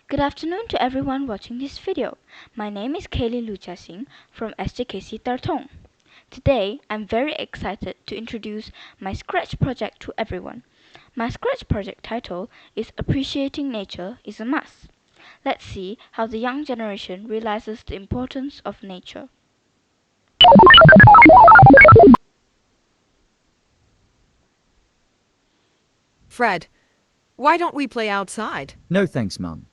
Good afternoon to everyone watching this video. My name is Kaylynn from SJKC Tartong. Today, I'm very excited to introduce my Scratch project to everyone. My Scratch project title is Appreciating Nature is a Must. Let's see how the young generation realizes the importance of nature. Fred, why don't we play outside? No thanks, Mum.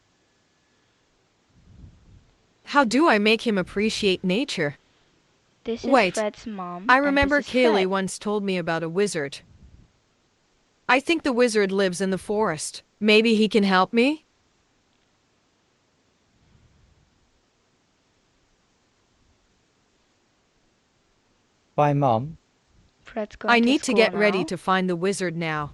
How do I make him appreciate nature? This is Wait, Fred's mom, I and remember this is Fred. Kaylynn once told me about a wizard. I think the wizard lives in the forest. Maybe he can help me? Bye, Mum. Fred's I going need to school get ready now. to find the wizard now.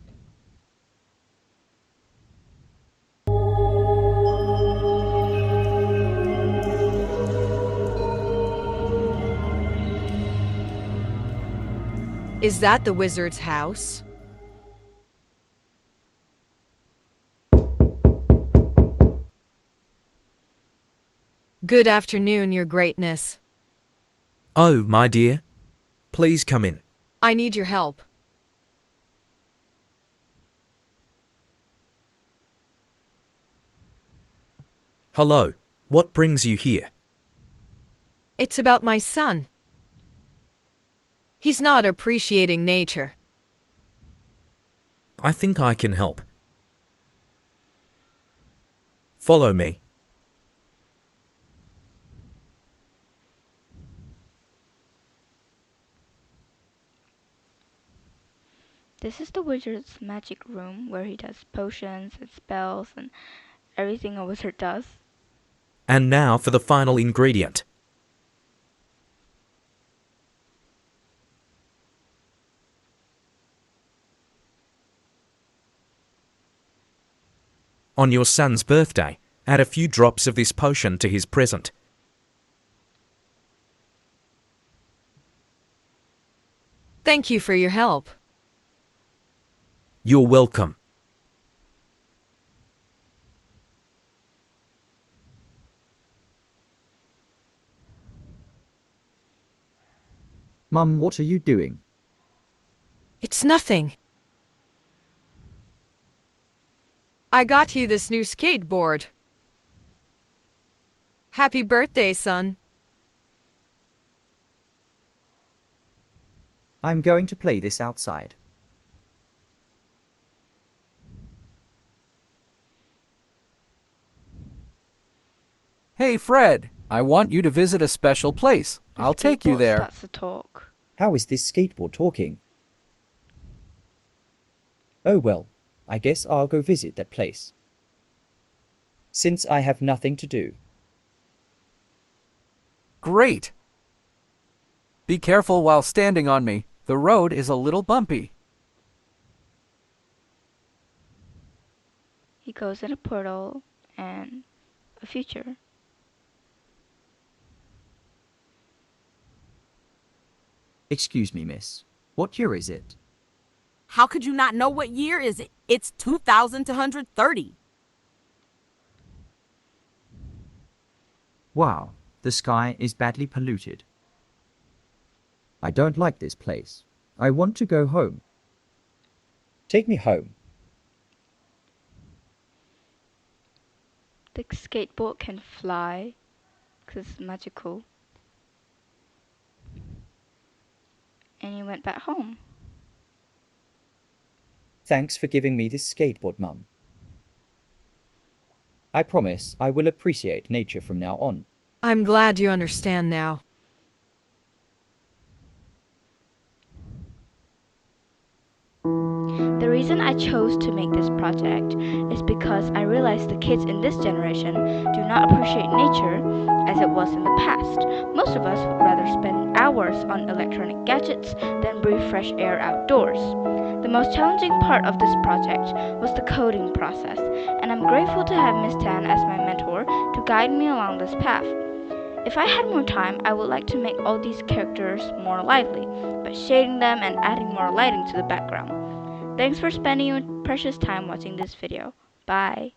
Is that the wizard's house? Good afternoon, Your Greatness. Oh, my dear. Please come in. I need your help. Hello. What brings you here? It's about my son. He's not appreciating nature. I think I can help. Follow me. This is the wizard's magic room where he does potions and spells and everything a wizard does. And now for the final ingredient. On your son's birthday, add a few drops of this potion to his present. Thank you for your help. You're welcome. Mum, what are you doing? It's nothing. I got you this new skateboard. Happy birthday, son. I'm going to play this outside. Hey, Fred, I want you to visit a special place. The I'll take you skateboard there. starts to talk. How is this skateboard talking? Oh well, I guess I'll go visit that place. Since I have nothing to do. Great. Be careful while standing on me. The road is a little bumpy. He goes in a portal and a future. Excuse me, miss. What year is it? How could you not know what year is it? It's 2230. Wow, the sky is badly polluted. I don't like this place. I want to go home. Take me home. The skateboard can fly because it's magical. And he went back home. Thanks for giving me this skateboard, Mum. I promise I will appreciate nature from now on. I'm glad you understand now. The reason I chose to make this project is because I realized the kids in this generation do not appreciate nature as it was in the past. Most of us would rather spend hours on electronic gadgets than breathe fresh air outdoors. The most challenging part of this project was the coding process, and I'm grateful to have Miss Tan as my mentor to guide me along this path. If I had more time, I would like to make all these characters more lively, by shading them and adding more lighting to the background. Thanks for spending your precious time watching this video. Bye.